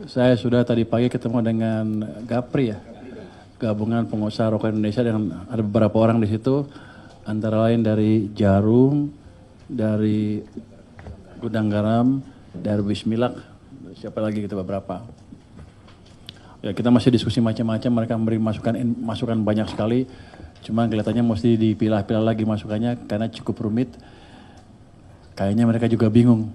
Saya sudah tadi pagi ketemu dengan Gapri ya, Gabungan Pengusaha Rokok Indonesia, dan ada beberapa orang di situ, antara lain dari Jarum, dari Gudang Garam, dari Bismillah, siapa lagi gitu beberapa. Ya kita masih diskusi macam-macam, mereka memberi masukan banyak sekali, cuma kelihatannya mesti dipilah-pilah lagi masukannya karena cukup rumit. Kayaknya mereka juga bingung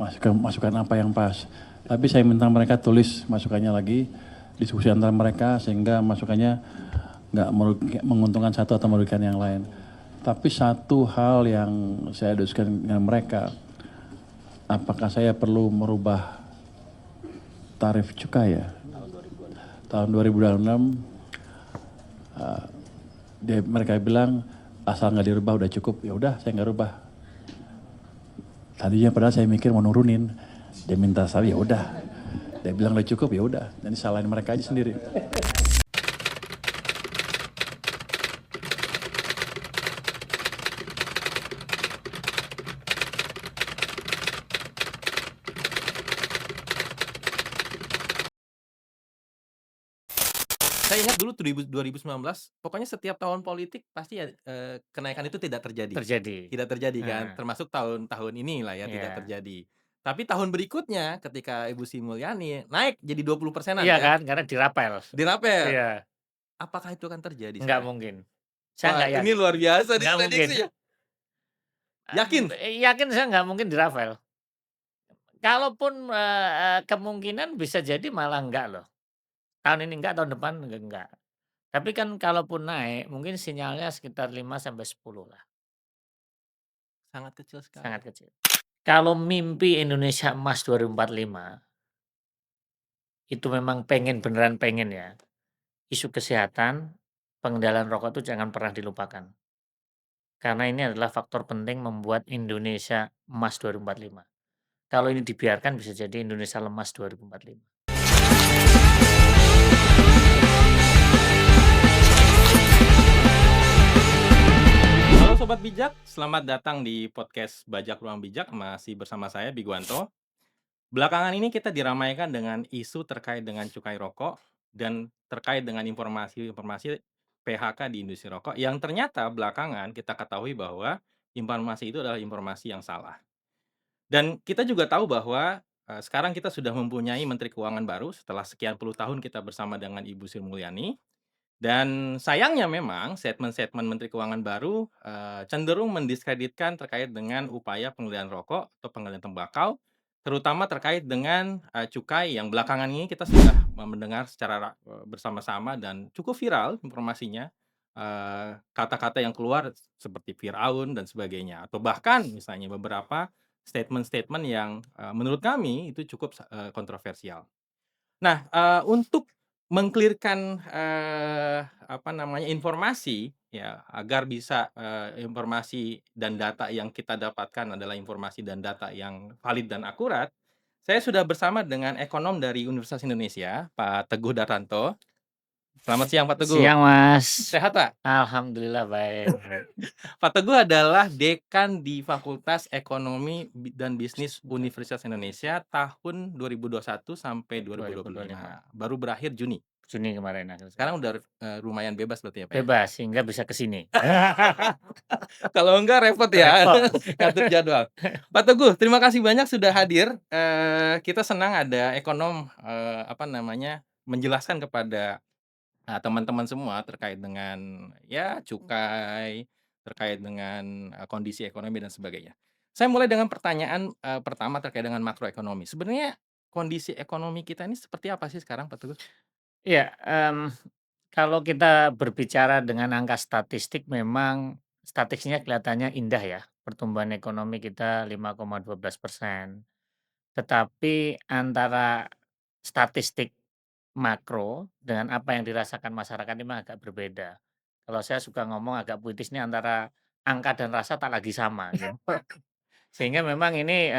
masukan apa yang pas. Tapi saya minta mereka tulis masukannya lagi, diskusi antara mereka sehingga masukannya nggak menguntungkan satu atau merugikan yang lain. Tapi satu hal yang saya diskusikan dengan mereka, apakah saya perlu merubah tarif cukai ya? Tahun 2026 mereka bilang asal nggak dirubah udah cukup. Ya udah, saya nggak rubah. Tadinya padahal saya mikir mau nurunin, dia minta saya ya udah, dia bilang udah cukup ya udah, jadi salahin mereka aja sendiri. Saya ingat dulu 2019, pokoknya setiap tahun politik pasti ya, kenaikan itu tidak terjadi. Terjadi. Tidak terjadi kan, Heeh. termasuk tahun-tahun inilah ya tidak Iya. terjadi. Tapi tahun berikutnya ketika Ibu Sri Mulyani naik jadi 20%-an Iya kan, kan, karena dirapel. dirapel. Iya, Apakah itu akan terjadi nggak sekarang? mungkin. Saya Wah nggak ini yakin, luar biasa nih nggak mungkin. prediksinya. Yakin? Yakin saya nggak mungkin dirapel. Kalaupun, kemungkinan bisa jadi malah enggak loh. Tahun ini enggak, tahun depan enggak. Tapi kan kalaupun naik mungkin sinyalnya sekitar 5 sampai 10 lah, Sangat kecil sekali. sangat kecil. Kalau mimpi Indonesia Emas 2045, itu memang pengen, beneran pengen ya, isu kesehatan, pengendalian rokok itu jangan pernah dilupakan. Karena ini adalah faktor penting membuat Indonesia Emas 2045. Kalau ini dibiarkan bisa jadi Indonesia lemas 2045. Halo Sobat Bijak, selamat datang di podcast Bajak Ruang Bijak, masih bersama saya Biguanto. Belakangan ini kita diramaikan dengan isu terkait dengan cukai rokok dan terkait dengan informasi-informasi PHK di industri rokok yang ternyata belakangan kita ketahui bahwa informasi itu adalah informasi yang salah. Dan kita juga tahu bahwa sekarang kita sudah mempunyai Menteri Keuangan baru setelah sekian puluh tahun kita bersama dengan Ibu Sri Mulyani. Dan sayangnya memang statement-statement Menteri Keuangan baru, cenderung mendiskreditkan terkait dengan upaya pengendalian rokok atau pengendalian tembakau, terutama terkait dengan, cukai yang belakangan ini kita sudah mendengar secara bersama-sama dan cukup viral informasinya, kata-kata yang keluar seperti Firaun dan sebagainya, atau bahkan misalnya beberapa statement-statement yang, menurut kami itu cukup kontroversial. Nah, untuk meng-clear-kan, apa namanya, informasi ya, agar bisa, informasi dan data yang kita dapatkan adalah informasi dan data yang valid dan akurat, saya sudah bersama dengan ekonom dari Universitas Indonesia, Pak Teguh Dartanto. Selamat siang, Pak Teguh. Siang Mas. Sehat, Pak? Alhamdulillah baik. Pak Teguh adalah dekan di Fakultas Ekonomi dan Bisnis Universitas Indonesia tahun 2021 sampai 2025. 2025. Baru berakhir Juni. Juni kemarin akhir Sekarang udah, lumayan bebas berarti ya, Pak, ya? bebas sehingga bisa ke sini. Kalau enggak repot ya, Repot. ngatur jadwal. Pak Teguh, terima kasih banyak sudah hadir. Kita senang ada ekonom, apa namanya, menjelaskan kepada, teman-teman semua terkait dengan, ya cukai, terkait dengan, kondisi ekonomi dan sebagainya. Saya mulai dengan pertanyaan, pertama terkait dengan makroekonomi. Sebenarnya kondisi ekonomi kita ini seperti apa sih sekarang, Pak Teguh? Iya, kalau kita berbicara dengan angka statistik memang statistiknya kelihatannya indah ya, pertumbuhan ekonomi kita 5,12%. Tetapi antara statistik makro dengan apa yang dirasakan masyarakat ini memang agak berbeda. Kalau saya suka ngomong agak puitis ini antara angka dan rasa tak lagi sama gitu. Sehingga memang ini,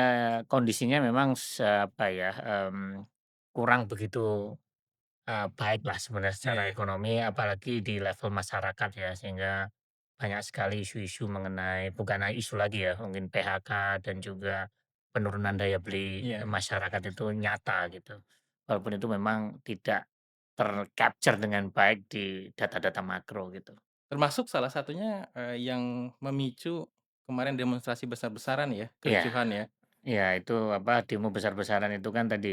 kondisinya memang apa ya, kurang begitu, baiklah sebenarnya Iya secara iya. ekonomi apalagi di level masyarakat ya, sehingga banyak sekali isu-isu mengenai bukan hanya isu lagi ya, mungkin PHK dan juga penurunan daya beli Iya. masyarakat itu nyata gitu. walaupun itu memang tidak ter-capture dengan baik di data-data makro gitu. Termasuk salah satunya, yang memicu kemarin demonstrasi besar-besaran ya, Iya. kericuhan ya? Iya, itu apa, demo besar-besaran itu kan tadi,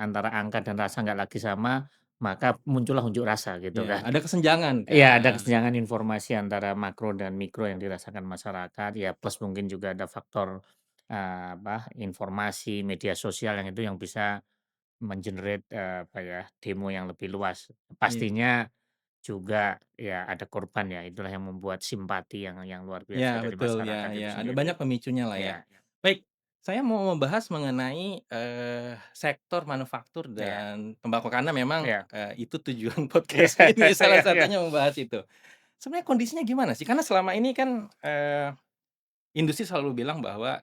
antara angka dan rasa nggak lagi sama, maka muncullah unjuk rasa gitu Ya, kan. ada kesenjangan Iya, ada kan? kesenjangan informasi antara makro dan mikro yang dirasakan masyarakat, ya plus mungkin juga ada faktor, apa, informasi, media sosial yang itu yang bisa men-generate, apa ya, demo yang lebih luas. Iya. Pastinya juga ya ada korban ya, itulah yang membuat simpati yang luar biasa Ya, dari betul, masyarakat ya itu ya, ada sendiri. banyak pemicunya lah ya. Iya Baik, saya mau membahas mengenai, sektor manufaktur iya dan tembakau karena memang, iya itu tujuan iya podcast ini salah iya iya. satunya membahas itu. Sebenarnya kondisinya gimana sih? Karena selama ini kan, industri selalu bilang bahwa,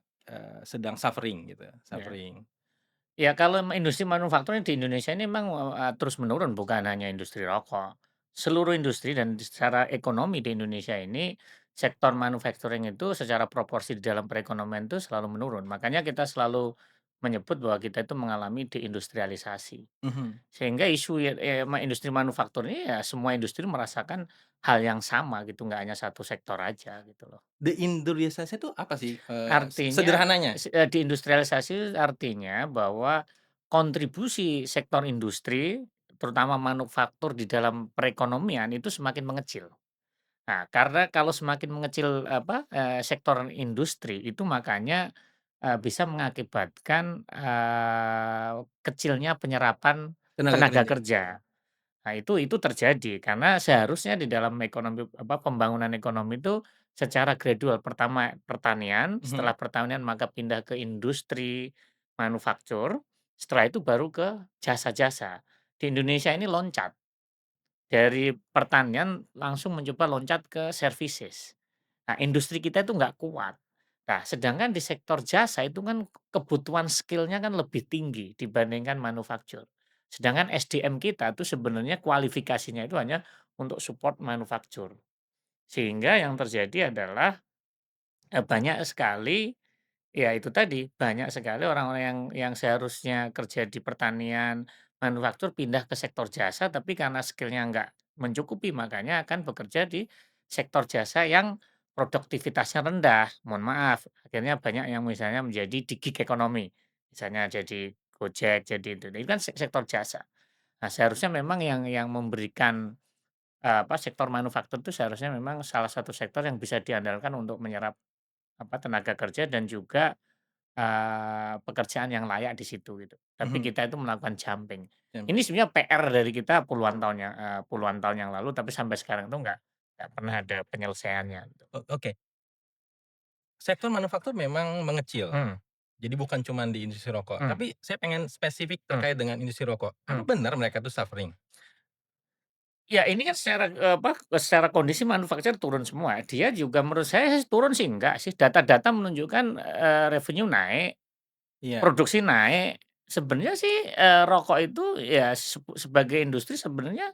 sedang suffering gitu, Iya. suffering. Ya kalau industri manufaktur di Indonesia ini memang, terus menurun bukan hanya industri rokok. Seluruh industri dan secara ekonomi di Indonesia ini, sektor manufacturing itu secara proporsi di dalam perekonomian itu selalu menurun. Makanya kita selalu menyebut bahwa kita itu mengalami deindustrialisasi. Mhm. Sehingga isu industri manufaktur ini ya semua industri merasakan hal yang sama gitu, nggak hanya satu sektor aja gitu loh. Deindustrialisasi itu apa sih, Artinya, sederhananya? deindustrialisasi artinya bahwa kontribusi sektor industri, terutama manufaktur di dalam perekonomian itu semakin mengecil. Nah, karena kalau semakin mengecil apa, sektor industri itu makanya, bisa mengakibatkan, kecilnya penyerapan Tenaga tenaga kerja? kerja. Nah, itu terjadi karena seharusnya di dalam ekonomi apa, pembangunan ekonomi itu secara gradual, pertama pertanian, Mhm. setelah pertanian maka pindah ke industri manufaktur, setelah itu baru ke jasa-jasa. Di Indonesia ini loncat, dari pertanian langsung mencoba loncat ke services. Nah, industri kita itu nggak kuat. Nah, sedangkan di sektor jasa itu kan kebutuhan skill-nya kan lebih tinggi dibandingkan manufaktur. Sedangkan SDM kita itu sebenarnya kualifikasinya itu hanya untuk support manufaktur. Sehingga yang terjadi adalah, banyak sekali ya itu tadi, banyak sekali orang-orang yang seharusnya kerja di pertanian, manufaktur pindah ke sektor jasa, tapi karena skill-nya nggak mencukupi, makanya akan bekerja di sektor jasa yang produktivitasnya rendah. Mohon maaf, akhirnya banyak yang misalnya menjadi di gig economy, misalnya jadi Gojek, jadi itu kan sektor jasa. Nah, seharusnya memang yang memberikan, apa, sektor manufaktur itu seharusnya memang salah satu sektor yang bisa diandalkan untuk menyerap, apa, tenaga kerja dan juga pekerjaan yang layak di situ gitu. Tapi Mhm. kita itu melakukan jumping. Ini Camping. sebenarnya PR dari kita puluhan tahun yang lalu, tapi sampai sekarang tuh nggak pernah ada penyelesaiannya gitu. Oke. Sektor manufaktur memang mengecil. Mmm, Jadi bukan cuman di industri rokok, mmm, tapi saya pengen spesifik mmm, terkait dengan industri rokok. Apa mmm. benar mereka tuh suffering? Ya ini kan secara, apa, secara kondisi manufaktur turun semua. Dia juga menurut saya sih turun sih enggak sih, data-data menunjukkan, revenue naik, Iya. produksi naik. Sebenarnya sih, rokok itu ya sebagai industri sebenarnya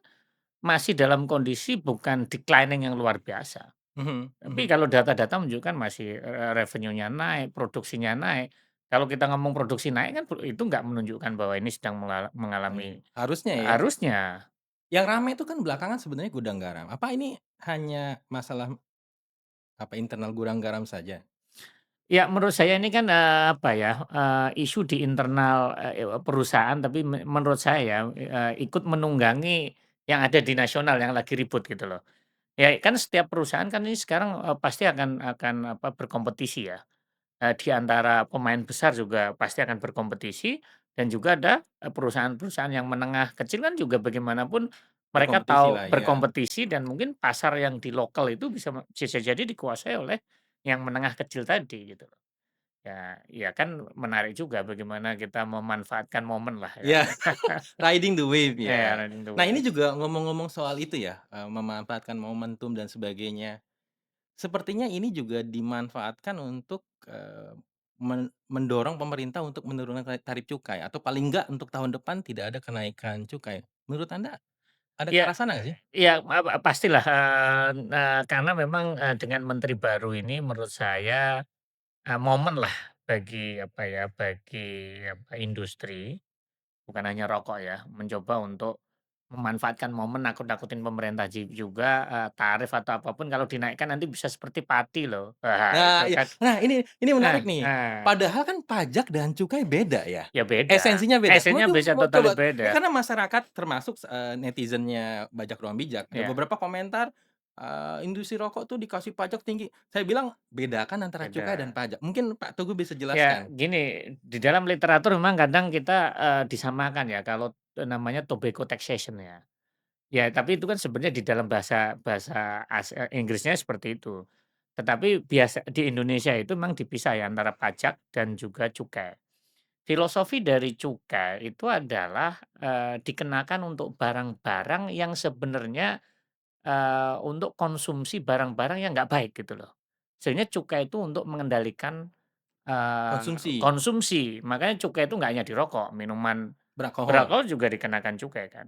masih dalam kondisi bukan declining yang luar biasa. Mhm Tapi mhm. kalau data-data menunjukkan masih, revenue-nya naik, produksinya naik. Kalau kita ngomong produksi naik kan itu nggak menunjukkan bahwa ini sedang Iya. mengalami Harusnya ya. harusnya. Yang rame itu kan belakangan sebenarnya gudang garam. Apa ini hanya masalah, apa, internal gudang garam saja? Ya menurut saya ini kan, apa ya, isu di internal, perusahaan tapi menurut saya, ikut menunggangi yang ada di nasional yang lagi ribut gitu loh. Ya kan setiap perusahaan kan ini sekarang, pasti akan apa, berkompetisi ya. Di antara pemain besar juga pasti akan berkompetisi dan juga ada, perusahaan-perusahaan yang menengah kecil kan juga bagaimanapun mereka Berkompetisi tahu lah, ya. berkompetisi dan mungkin pasar yang di lokal itu bisa jadi dikuasai oleh yang menengah kecil tadi gitu loh. Ya kan menarik juga bagaimana kita memanfaatkan momen lah ya. Iya, riding the wave Ya ya. riding the Nah ini wave. juga ngomong-ngomong soal itu ya, memanfaatkan momentum dan sebagainya. Sepertinya ini juga dimanfaatkan untuk, mendorong pemerintah untuk menurunkan tarif cukai atau paling enggak untuk tahun depan tidak ada kenaikan cukai. Menurut Anda ada ke Ya arah sana nggak sih? ya pastilah, karena memang, dengan menteri baru ini menurut saya momen lah bagi apa ya, bagi apa, industri bukan hanya rokok ya, mencoba untuk memanfaatkan momen nakut-nakutin pemerintah juga, tarif atau apapun kalau dinaikkan nanti bisa seperti pati loh. Wah, itu Nah, iya. kan Nah, ini nah menarik nih. nah, Padahal kan pajak dan cukai beda ya? ya beda, Esensinya beda. esensinya bisa Mau totally coba ya beda, karena masyarakat termasuk, netizen-nya Bajak Ruang Bijak, ada ya beberapa komentar, "Industri rokok tuh dikasih pajak tinggi." Saya bilang, "Bedakan antara cukai dan beda. pajak." Mungkin Pak Teguh bisa Ya jelaskan. gini, di dalam literatur memang kadang kita, disamakan ya kalau, namanya tobacco taxation ya. Ya, tapi itu kan sebenarnya di dalam bahasa bahasa Inggrisnya seperti itu. Tetapi biasa di Indonesia itu memang dipisah ya antara pajak dan juga cukai. Filosofi dari cukai itu adalah, dikenakan untuk barang-barang yang sebenarnya, untuk konsumsi barang-barang yang nggak baik gitu loh. Sebenarnya cukai itu untuk mengendalikan, Konsumsi, konsumsi, makanya cukai itu nggak hanya di rokok, minuman beralkohol. beralkohol juga dikenakan cukai kan.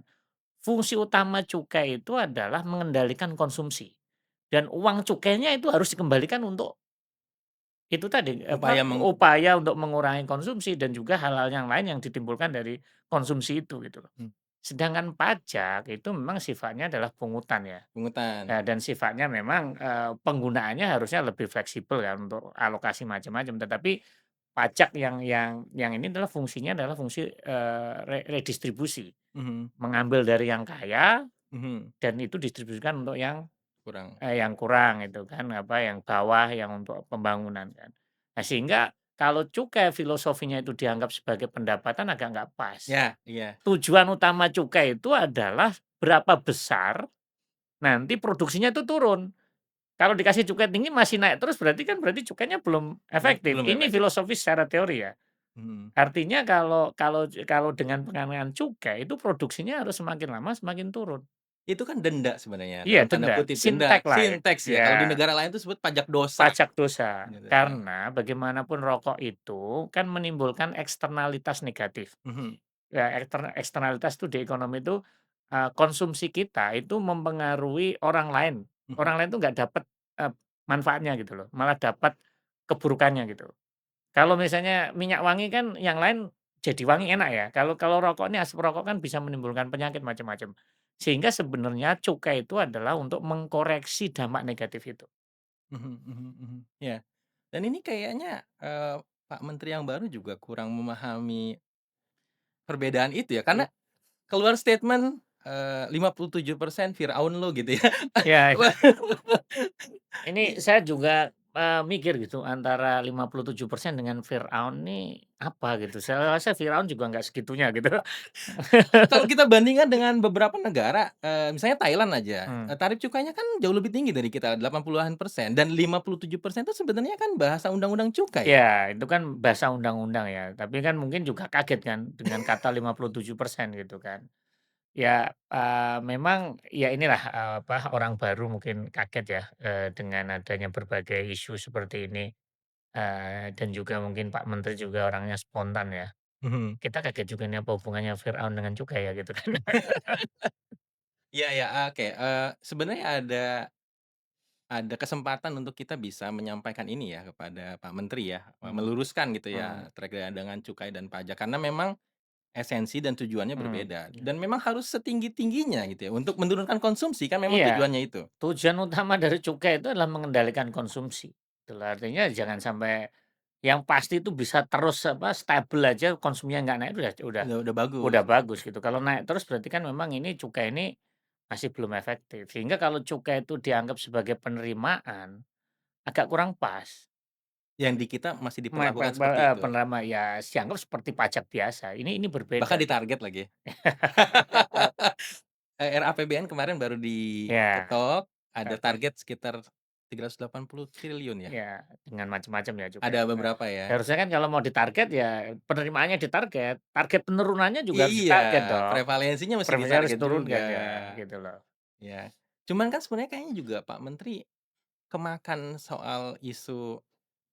Fungsi utama cukai itu adalah mengendalikan konsumsi, dan uang cukainya itu harus dikembalikan untuk itu tadi, Upaya upaya untuk mengurangi konsumsi dan juga hal-hal yang lain yang ditimbulkan dari konsumsi itu, gitu loh. Sedangkan pajak itu memang sifatnya adalah pungutan ya, pungutan. dan sifatnya memang, penggunaannya harusnya lebih fleksibel ya untuk alokasi macam-macam, tetapi pajak yang ini adalah fungsinya adalah fungsi, redistribusi, Mhm, mengambil dari yang kaya mhm, dan itu distribusikan untuk kurang. yang kurang itu kan, apa, yang bawah yang untuk pembangunan kan. Nah, sehingga kalau cukai filosofinya itu dianggap sebagai pendapatan agak nggak pas. Ya, iya. Tujuan utama cukai itu adalah berapa besar nanti produksinya itu turun. Kalau dikasih cukai tinggi masih naik terus berarti cukainya belum efektif. Belum Ini efektif. filosofis secara teori ya. Mhm. Artinya kalau dengan pengambilan cukai itu produksinya harus semakin lama semakin turun. Itu kan denda sebenarnya, Iya dalam tanda denda, kutip, denda, sintek lah sinteks ya, kalau di ya. negara lain itu sebut pajak dosa, Pajak dosa, gitu, heeh. karena bagaimanapun rokok itu kan menimbulkan eksternalitas negatif. Mhm, Ya, eksternalitas itu di ekonomi itu, konsumsi kita itu mempengaruhi orang lain. mhm. Orang lain tuh nggak dapat, manfaatnya gitu loh, malah dapat keburukannya gitu. Kalau misalnya minyak wangi kan yang lain jadi wangi enak ya, kalau kalau rokok ini asap rokok kan bisa menimbulkan penyakit macam-macam. Sehingga sebenarnya cukai itu adalah untuk mengkoreksi dampak negatif itu. Mhm, mhm, mhm, iya. Dan ini kayaknya, Pak Menteri yang baru juga kurang memahami perbedaan itu ya, karena Iya. keluar statement, 57% Firaun lu gitu ya. Ya. Ini saya juga, mikir gitu antara 57% dengan Firaun nih apa gitu, saya rasa Firaun juga nggak segitunya gitu. Kalau kita bandingkan dengan beberapa negara, misalnya Thailand aja, Mmm, tarif cukainya kan jauh lebih tinggi dari kita, 80-an persen dan 57% itu sebenarnya kan bahasa undang-undang cukai ya? ya itu kan bahasa undang-undang ya, tapi kan mungkin juga kaget kan dengan kata 57% gitu kan. Ya, memang ya inilah, apa, orang baru mungkin kaget ya, dengan adanya berbagai isu seperti ini, dan juga mungkin Pak Menteri juga orangnya spontan ya. Mhm. Kita kaget juga nih apa hubungannya Firaun dengan cukai ya gitu kan. Iya, iya, oke, sebenarnya ada kesempatan untuk kita bisa menyampaikan ini ya kepada Pak Menteri ya, Mmm, meluruskan gitu mmm, ya terkait dengan cukai dan pajak karena memang esensi dan tujuannya berbeda iya. dan memang harus setinggi-tingginya gitu ya untuk menurunkan konsumsi kan memang Iya, tujuannya itu. tujuan utama dari cukai itu adalah mengendalikan konsumsi. Itulah artinya jangan sampai yang pasti itu bisa terus apa, stabil aja konsumsinya nggak naik Udah bagus. udah bagus gitu. Kalau naik terus berarti kan memang ini cukai ini masih belum efektif. Sehingga kalau cukai itu dianggap sebagai penerimaan, agak kurang pas. Yang di kita masih diperlakukan seperti itu, Penerima ya dianggap seperti pajak biasa, ini bahkan berbeda gitu. ditarget lagi. RAPBN kemarin baru Ya, diketok, ada target. target sekitar 380 triliun ya? Ya, dengan macam-macam ya cukai Ada itu kan. beberapa ya? Harusnya kan kalau mau ditarget ya penerimaannya ditarget, target penurunannya juga harus Iya, ditarget dong. prevalensinya mesti Preferensinya harus ditarget juga, diturunkan ya, gitu loh. ya. Cuman kan sebenarnya kayaknya juga Pak Menteri kemakan soal isu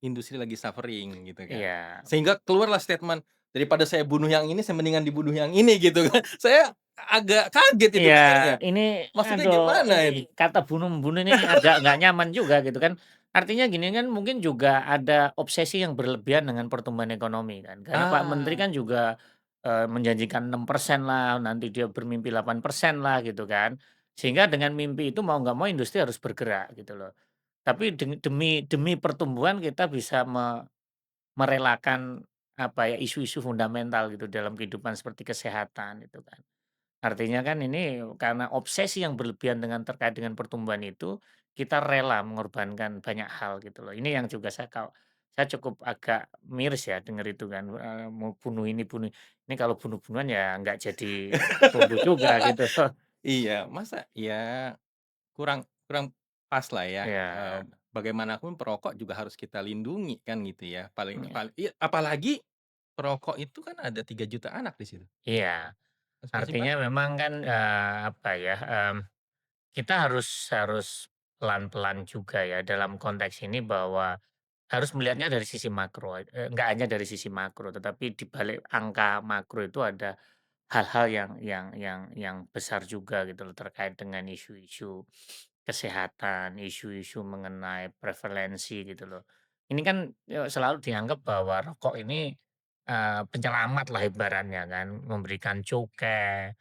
industri lagi suffering gitu kan. Iya. Sehingga keluarlah statement, "Daripada saya bunuh yang ini, saya mendingan dibunuh yang ini," gitu kan. Saya agak kaget itu Iya, dengarnya. ini Maksudnya aduh, gimana ini itu? kata bunuh-membunuh ini agak nggak nyaman juga gitu kan. Artinya gini kan mungkin juga ada obsesi yang berlebihan dengan pertumbuhan ekonomi kan. Karena Pak Menteri Ah, kan juga menjanjikan 6% lah, nanti dia bermimpi 8% lah gitu kan. Sehingga dengan mimpi itu mau nggak mau industri harus bergerak gitu loh. Tapi demi demi pertumbuhan kita bisa merelakan apa ya, isu-isu fundamental gitu dalam kehidupan seperti kesehatan itu kan. Artinya kan ini karena obsesi yang berlebihan terkait dengan pertumbuhan itu, kita rela mengorbankan banyak hal gitu loh. Ini yang juga saya cukup agak miris ya dengar itu kan, mau bunuh ini bunuh ini kalau bunuh-bunuhan ya nggak jadi tumbuh juga gitu. Iya, masa ya kurang kurang pas lah ya, Ya, bagaimanapun perokok juga harus kita lindungi kan gitu ya, paling iya, paling iya, apalagi perokok itu kan ada 3 juta anak di situ. iya. Harus Artinya waspada. memang kan, apa ya, kita harus harus pelan-pelan juga ya dalam konteks ini bahwa harus melihatnya dari sisi makro, nggak hanya dari sisi makro, tetapi di balik angka makro itu ada hal-hal yang besar juga gitu loh, terkait dengan isu-isu kesehatan, isu-isu mengenai prevalensi gitu loh. Ini kan, selalu dianggap bahwa rokok ini, penyelamat lah ibaratnya kan, memberikan cukai,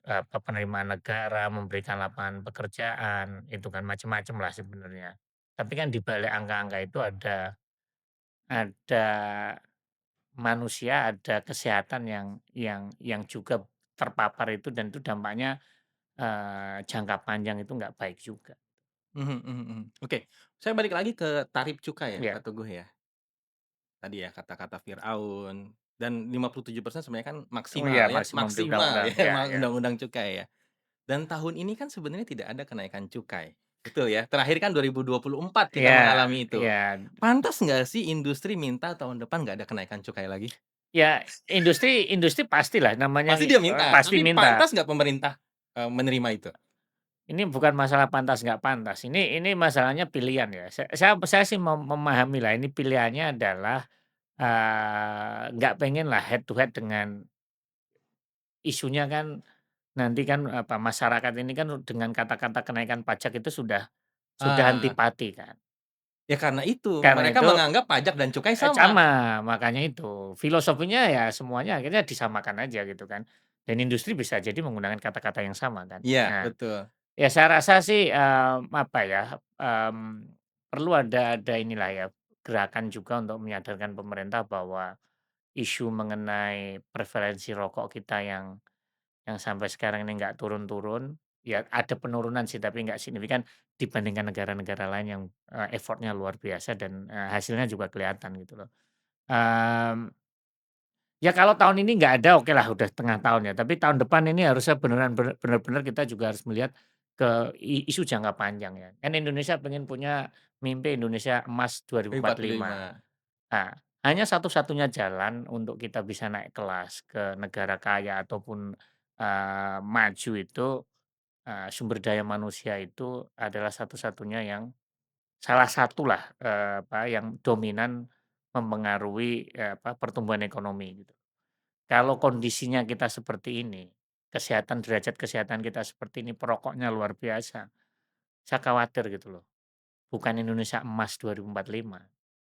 penerimaan negara, memberikan lapangan pekerjaan, itu kan macam-macam lah sebenarnya. Tapi kan di balik angka-angka itu ada manusia, ada kesehatan yang juga terpapar itu dan itu dampaknya, jangka panjang itu nggak baik juga. Mhm mhm mhm. Oke, saya balik lagi ke tarif cukai ya, Ya, Pak Teguh ya. Tadi ya kata-kata Firaun dan 57% sebenarnya kan oh iya maksimal ya, maksimum di maksimal undang-undang, ya, ya, ya. undang-undang cukai ya. Dan tahun ini kan sebenarnya tidak ada kenaikan cukai, betul ya? Terakhir kan 2024 kita Iya, mengalami itu. iya, Pantas nggak sih industri minta tahun depan nggak ada kenaikan cukai lagi? ya industri industri pastilah namanya, Pasti dia minta, pasti tapi minta. pantas nggak pemerintah, menerima itu? Ini bukan masalah pantas nggak pantas, ini masalahnya pilihan ya. Saya sih memahami lah ini pilihannya adalah, nggak pengen lah head to head dengan isunya kan nanti kan apa, masyarakat ini kan dengan kata-kata kenaikan pajak itu sudah Ah, antipati kan. ya karena itu, Karena mereka itu menganggap pajak dan cukai sama. sama, makanya itu. Filosofinya ya semuanya akhirnya disamakan aja gitu kan. Dan industri bisa jadi menggunakan kata-kata yang sama kan. Iya, Nah, betul. ya saya rasa sih, apa ya, perlu ada inilah ya, gerakan juga untuk menyadarkan pemerintah bahwa isu mengenai preferensi rokok kita yang sampai sekarang ini nggak turun-turun, ya ada penurunan sih tapi nggak signifikan dibandingkan negara-negara lain yang, effort-nya luar biasa dan, hasilnya juga kelihatan gitu loh. Mmm, ya kalau tahun ini nggak ada okelah udah setengah tahun ya, tapi tahun depan ini harusnya benar-benar kita juga harus melihat ke isu jangka panjang ya. Kan Indonesia pengen punya mimpi Indonesia Emas 2045. 45. Nah, hanya satu-satunya jalan untuk kita bisa naik kelas ke negara kaya ataupun, maju itu, sumber daya manusia itu adalah satu-satunya yang salah satulah, apa, yang dominan mempengaruhi, pertumbuhan ekonomi gitu. Kalau kondisinya kita seperti ini, derajat kesehatan kita seperti ini, perokoknya luar biasa, saya khawatir gitu loh. Bukan Indonesia Emas 2045,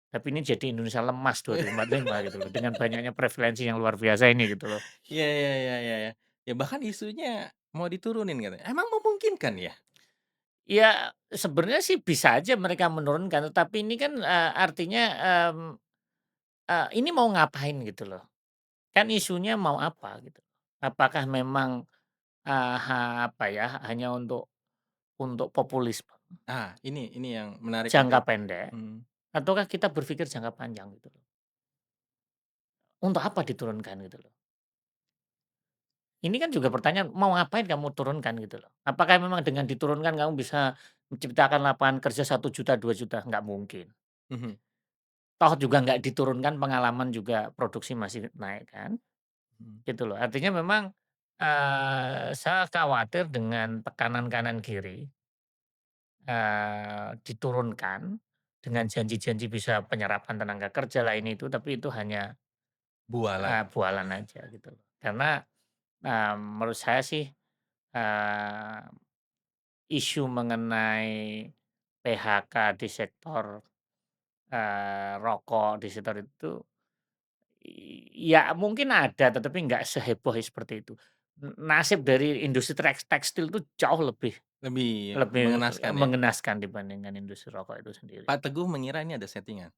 tapi ini jadi Indonesia Lemas 2045 gitu loh, dengan banyaknya prevalensi yang luar biasa ini gitu loh. Iya iya iya iya iya. Ya bahkan isunya mau diturunin katanya. Emang memungkinkan ya? Ya sebenarnya sih bisa aja mereka menurunkan, tetapi ini kan, artinya, ini mau ngapain gitu loh. Kan isunya mau apa gitu. Apakah memang, apa ya, hanya untuk populisme Ini yang menarik jangka juga. pendek, Mhm. ataukah kita berpikir jangka panjang gitu loh. Untuk apa diturunkan gitu loh. Ini kan juga pertanyaan, mau ngapain kamu turunkan gitu loh. Apakah memang dengan diturunkan kamu bisa menciptakan lapangan kerja 1 juta 2 juta? Nggak mungkin. Mhm Toh juga nggak diturunkan pengalaman juga produksi masih naik kan, mhm. gitu loh. Artinya memang, saya khawatir dengan tekanan kanan kiri, diturunkan dengan janji-janji bisa penyerapan tenaga kerja lah ini itu, tapi itu hanya, Bualan. bualan aja gitu loh. Karena, menurut saya sih, eee isu mengenai PHK di sektor, rokok, di sektor itu, Ya mungkin ada, tetapi nggak seheboh seperti itu. Nasib dari industri tekstil itu jauh lebih Lebih lebih mengenaskan ya? mengenaskan dibandingkan industri rokok itu sendiri. Pak Teguh mengira ini ada settingan?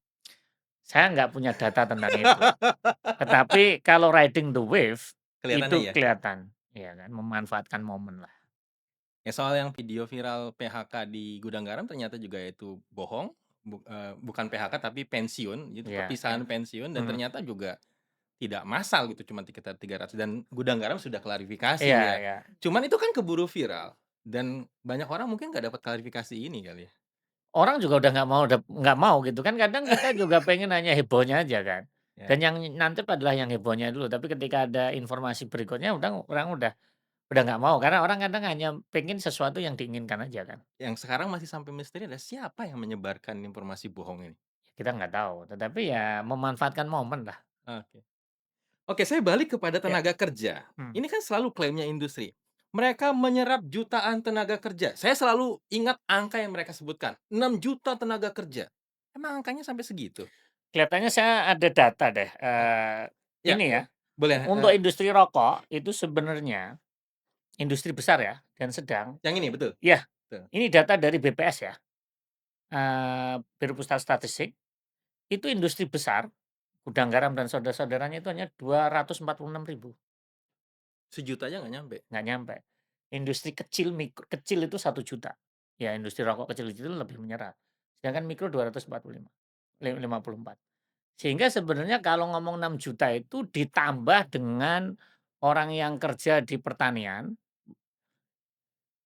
Saya nggak punya data tentang itu, tetapi kalau riding the wave Kelihatannya itu ya? kelihatan, ya kan, memanfaatkan momen lah. Ya soal yang video viral PHK di gudang garam ternyata juga itu bohong, bukan PHK tapi pensiun, itu Iya iya. perpisahan pensiun dan Mhm. ternyata juga tidak massal gitu, cuma sekitar 300 dan gudang garam sudah klarifikasi Iya ya. iya. Cuman itu kan keburu viral dan banyak orang mungkin nggak dapat klarifikasi ini kali ya? Orang juga udah nggak mau gitu kan, kadang kita juga pengen hanya hebohnya aja kan, dan Ya, yang nantep adalah yang hebohnya dulu, tapi ketika ada informasi berikutnya orang udah nggak mau, karena orang kadang hanya pengen sesuatu yang diinginkan aja kan. yang sekarang masih sampai misteri adalah siapa yang menyebarkan informasi bohong ini? Kita nggak tahu, tetapi ya memanfaatkan momen lah. Oke. Oke, saya balik kepada Ya, tenaga kerja. mhm. Ini kan selalu klaimnya industri. Mereka menyerap jutaan tenaga kerja. Saya selalu ingat angka yang mereka sebutkan, 6 juta tenaga kerja. Emang angkanya sampai segitu? Kelihatannya saya ada data deh, Eee, ya, ini ya, boleh, untuk industri rokok itu sebenarnya industri besar ya dan sedang, yang ini betul? ya Betul. ini data dari BPS ya, Biro Pusat Statistik, itu industri besar, gudang garam dan saudara-saudaranya itu hanya 246.000, Sejuta aja nggak nyampe. nggak nyampe. Industri kecil, kecil itu 1 juta. Ya industri rokok kecil itu lebih menyerap. Sedangkan mikro 245, 54. Sehingga sebenarnya kalau ngomong 6 juta itu ditambah dengan orang yang kerja di pertanian,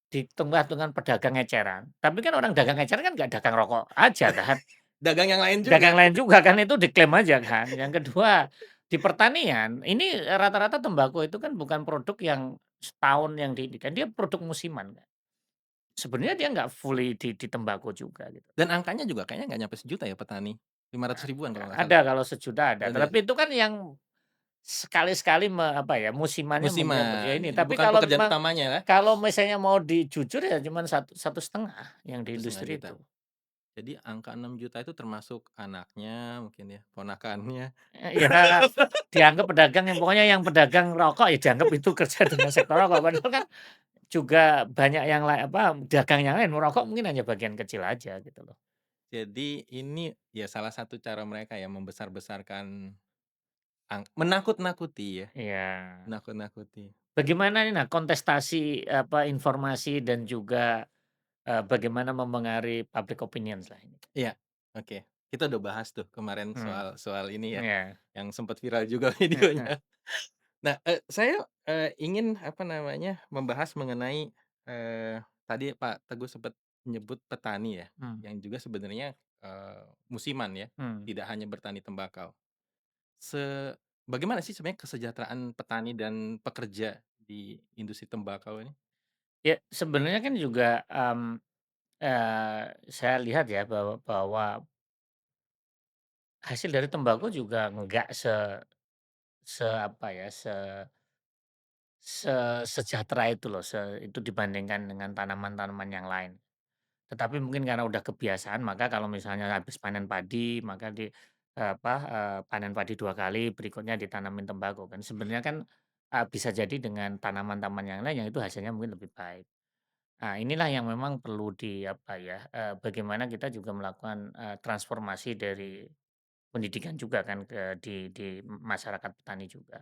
ditambah dengan pedagang eceran. Tapi kan orang dagang eceran kan nggak dagang rokok aja kan. Dagang yang lain Dagang juga. lain juga kan, itu diklaim aja kan. Yang kedua, di pertanian, ini rata-rata tembakau itu kan bukan produk yang setahun yang ini kan, dia produk musiman kan. Sebenarnya dia nggak fully di tembakau juga gitu. Dan angkanya juga kayaknya nggak nyampe sejuta ya petani, 500 ribuan kalau nggak salah. Ada kalau sejuta ada, Ada ya? tetapi itu kan yang sekali-sekali apa ya, musimannya ya Musiman, ini. Tapi bukan pekerjaan utamanya ya, kalau misalnya mau dijujur ya cuman 1,5 yang di 1,5 industri juta. itu. Jadi angka 6 juta itu termasuk anaknya mungkin ya, ponakannya. Ya dianggap pedagang yang pokoknya yang pedagang rokok ya dianggap itu kerja dengan sektor rokok, padahal kan juga banyak yang lain apa, dagang yang lain, merokok mungkin hanya bagian kecil aja gitu loh. Jadi ini ya salah satu cara mereka ya membesar-besarkan menakut-nakuti ya, Iya. menakut-nakuti. Bagaimana ini nah kontestasi apa, informasi dan juga, bagaimana memengaruhi public opinions lah ini? Iya, oke. Kita udah bahas tuh kemarin Mmm, soal soal ini ya, iya. yang sempat viral juga Heeh, videonya. Nah, saya, ingin apa namanya, membahas mengenai, tadi Pak Teguh sempat menyebut petani ya, mmm, yang juga sebenarnya, musiman ya, mmm. tidak hanya bertani tembakau. Bagaimana sih sebenarnya kesejahteraan petani dan pekerja di industri tembakau ini? Ya sebenarnya kan juga, saya lihat ya bahwa hasil dari tembakau juga enggak apa ya, sesejahtera itu loh, itu dibandingkan dengan tanaman-tanaman yang lain. Tetapi mungkin karena udah kebiasaan, maka kalau misalnya habis panen padi, maka panen padi 2 kali, berikutnya ditanamin tembakau kan. Sebenarnya kan, bisa jadi dengan tanaman-tanaman yang lain yang itu hasilnya mungkin lebih baik. Nah, inilah yang memang perlu apa ya, bagaimana kita juga melakukan, transformasi dari pendidikan juga kan di masyarakat petani juga.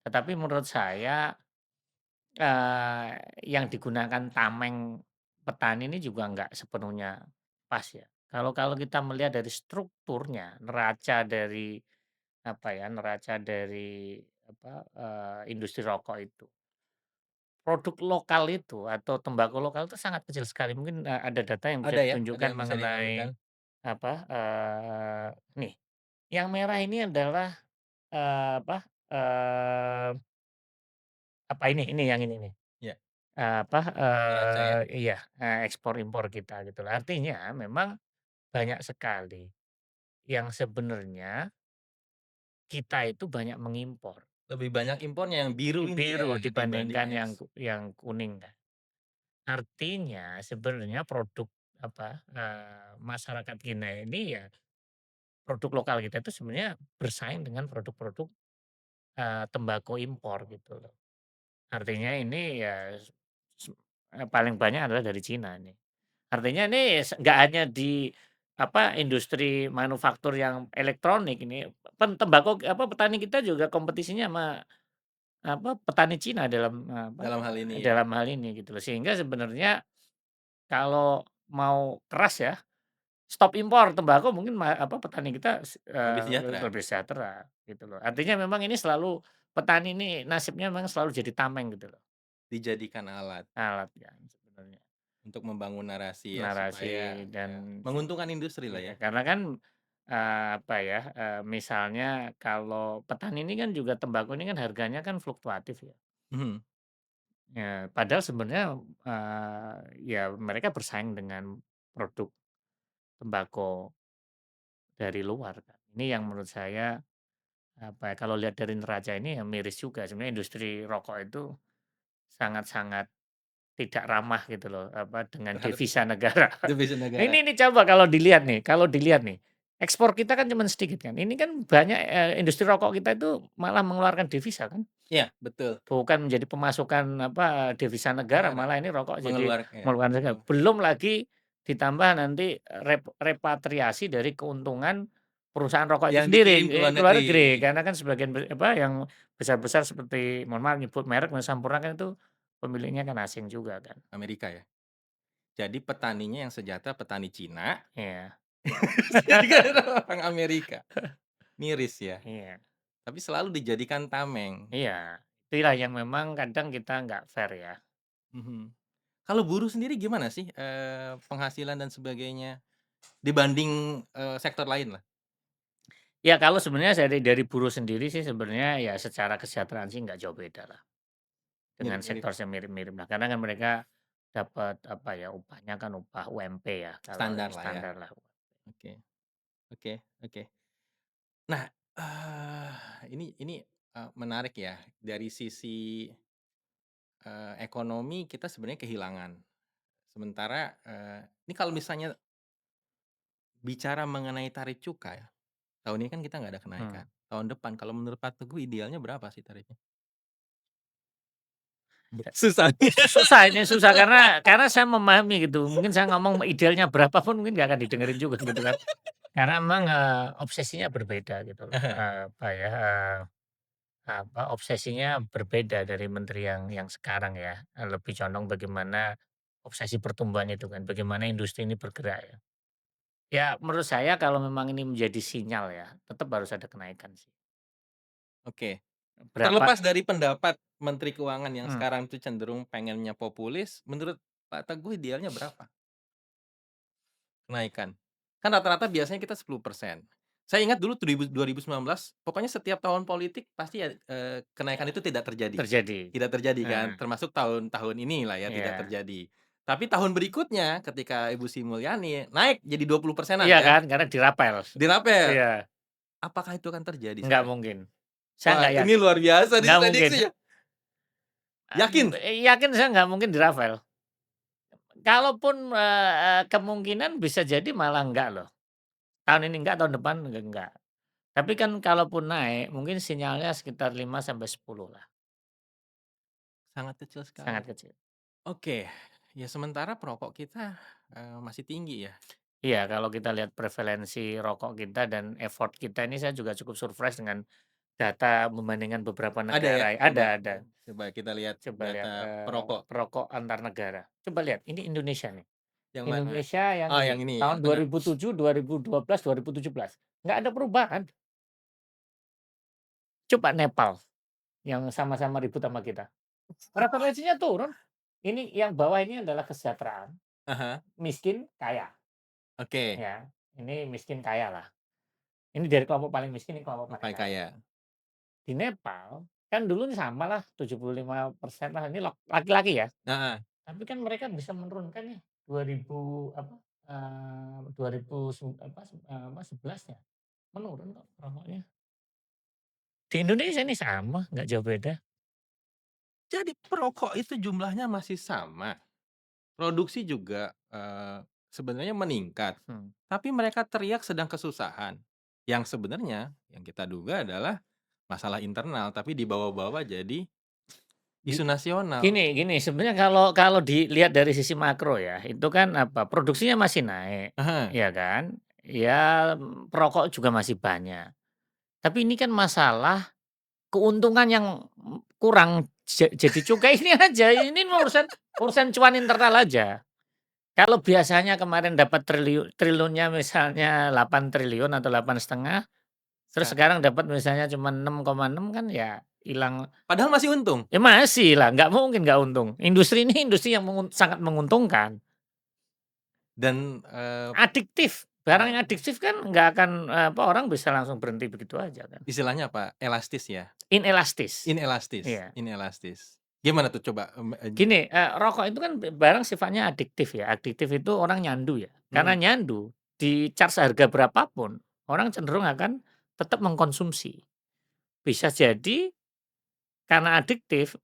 Tetapi menurut saya, yang digunakan tameng petani ini juga nggak sepenuhnya pas ya. Kalau kita melihat dari strukturnya, neraca dari apa, industri rokok itu, produk lokal itu atau tembakau lokal itu sangat kecil sekali. Mungkin, ada data yang bisa Ada ya? Ada ditunjukkan yang bisa ditampilkan? mengenai apa, nih, yang merah ini adalah, eee, apa ini yang ini nih. Ya, neraca ya? Iya, ekspor impor kita gitu loh. Artinya memang banyak sekali yang sebenarnya kita itu banyak mengimpor, Lebih banyak impornya yang biru ini biru ya, dibanding dibandingkan eks. yang kuning kan. Artinya sebenarnya produk apa, masyarakat kita ini ya produk lokal kita itu sebenarnya bersaing dengan produk-produk, tembakau impor gitu loh. Artinya ini ya s paling banyak adalah dari Cina nih. Artinya ini nggak hanya di apa, industri manufaktur yang elektronik ini, tembakau apa, petani kita juga kompetisinya sama apa, petani Cina dalam, apa, Dalam hal ini ya, dalam hal ini gitu loh. Sehingga sebenarnya kalau mau keras ya, stop impor tembakau mungkin apa, petani kita lebih sejahtera, lebih sejahtera gitu loh. Artinya memang ini selalu petani ini nasibnya memang selalu jadi tameng gitu loh, dijadikan alat alat ya sebenarnya. untuk membangun narasi ya, supaya Narasi ya dan menguntungkan industri lah iya, ya. karena kan, apa ya, misalnya kalau petani ini kan juga tembakau ini kan harganya kan fluktuatif ya. Mhm, Ya, padahal sebenarnya, ya mereka bersaing dengan produk tembakau dari luar kan. Ini yang menurut saya, apa ya, kalau lihat dari neraca ini ya miris juga. Sebenarnya industri rokok itu sangat-sangat tidak ramah gitu loh, apa, dengan terhadap devisa negara. devisa negara. Ini coba kalau dilihat nih, ekspor kita kan cuman sedikit kan. Ini kan banyak, industri rokok kita itu malah mengeluarkan devisa kan. Iya, betul, Bukan menjadi pemasukan apa, devisa negara, negara malah ini rokok jadi mengeluarkan ya, mengeluarkan negara. betul. Belum lagi ditambah nanti repatriasi dari keuntungan perusahaan rokok itu Yang sendiri, dikirim ke luar ke luar negeri. negeri. Karena kan sebagian apa, yang besar-besar seperti mohon maaf nyebut merek, Sampurna kan itu pemiliknya kan asing juga kan. Amerika ya. Jadi petaninya yang sejahtera petani Cina, Iya, dijadikan orang Amerika. Miris ya, iya. tapi selalu dijadikan tameng. Iya, itulah yang memang kadang kita nggak fair ya. Mhm. Kalau buruh sendiri gimana sih, penghasilan dan sebagainya dibanding, sektor lain lah? Ya kalau sebenarnya dari buruh sendiri sih sebenarnya ya secara kesejahteraan sih nggak jauh beda lah dengan Mirip-mirip, sektor yang mirip-mirip lah. Karena kan mereka dapat apa ya, upahnya kan upah UMP ya, kalau standar lah ya. standar lah. Oke, oke, oke. Nah, ini, menarik ya, dari sisi, ekonomi kita sebenarnya kehilangan. Sementara, ini kalau misalnya bicara mengenai tarif cukai, tahun ini kan kita nggak ada Hmm. kenaikan. Tahun depan kalau menurut Pak Teguh idealnya berapa sih tarifnya? Susah. Susah ini susah karena saya memahami gitu. Mungkin saya ngomong idealnya berapa pun mungkin nggak akan didengerin juga gitu kan. Karena memang, obsesinya berbeda gitu loh, apa ya, apa, obsesinya berbeda dari menteri yang sekarang ya, lebih condong bagaimana obsesi pertumbuhan itu kan, bagaimana industri ini bergerak ya. Ya menurut saya kalau memang ini menjadi sinyal ya, tetap harus ada kenaikan sih. Oke. Berapa Terlepas dari pendapat Menteri Keuangan yang mmm, sekarang tuh cenderung pengennya populis, menurut Pak Teguh idealnya berapa kenaikan? Kan rata-rata biasanya kita 10%. Saya ingat dulu 2019, pokoknya setiap tahun politik pasti ya, kenaikan itu tidak terjadi. terjadi. Tidak terjadi kan, Heeh, termasuk tahun-tahun inilah ya tidak iya. terjadi. Tapi tahun berikutnya ketika Ibu Sri Mulyani naik jadi 20%-an Iya ya, kan, karena dirapel. dirapel. Iya, Apakah itu akan terjadi nggak sekarang? mungkin. Saya Wah, nggak ini yakin, luar biasa nih nggak mungkin. prediksinya. Yakin? Yakin saya nggak mungkin dirapel. Kalaupun, kemungkinan bisa jadi malah enggak loh. Tahun ini enggak, tahun depan enggak. Tapi kan kalaupun naik mungkin sinyalnya sekitar 5 sampai 10 lah, Sangat kecil sekali. sangat kecil. Oke, ya sementara perokok kita, masih tinggi ya? Iya, kalau kita lihat prevalensi rokok kita dan effort kita ini saya juga cukup surprise dengan data membandingkan beberapa Ada ya? negara. Ada. Coba kita lihat Coba lihat, data perokok, perokok antar negara. Coba lihat, ini Indonesia nih. yang mana? Indonesia yang Oh, di yang ini, tahun yang tengah. 2007, 2012, 2017, nggak ada perubahan. Coba Nepal yang sama-sama ribut sama kita. Preferensinya turun. Ini yang bawah ini adalah kesejahteraan, Ah, miskin, kaya, oke, ya. Ini miskin kaya lah. Ini dari kelompok paling miskin, ini kelompok paling pakai kaya. kaya. Di Nepal, kan dulu ini sama lah, 75% lah, ini laki-laki ya. Heeh, Tapi kan mereka bisa menurunkan nih 2000 apa, 2000 apa, 11 ya, menurun kok rokoknya. Di Indonesia ini sama, nggak jauh beda. jadi perokok itu jumlahnya masih sama, produksi juga, sebenarnya meningkat, Hmm. tapi mereka teriak sedang kesusahan. Yang sebenarnya yang kita duga adalah masalah internal, tapi dibawa-bawa jadi Gi isu nasional. gini sebenarnya kalau kalau dilihat dari sisi makro ya, itu kan apa, produksinya masih naik, Heeh, ya kan? Ya, perokok juga masih banyak. Tapi ini kan masalah keuntungan yang, kurang jadi cukai ini aja, ini urusan urusan cuan internal aja. Kalau biasanya kemarin dapat triliunnya misalnya 8 triliun atau 8,5, terus sekarang sekarang dapat misalnya cuma 6,6 kan ya hilang. padahal masih untung Ya masih lah, nggak mungkin nggak untung. Industri ini industri yang sangat menguntungkan. dan, Adiktif, barang yang adiktif kan nggak akan, orang bisa langsung berhenti begitu aja kan. istilahnya apa, elastis ya? Inelastis, Inelastis iya. inelastis. Gimana tuh coba, Gini, rokok itu kan barang sifatnya adiktif ya, adiktif itu orang nyandu ya. Karena mhm, nyandu, di-charge harga berapapun, orang cenderung akan tetap mengkonsumsi. Bisa jadi karena adiktif,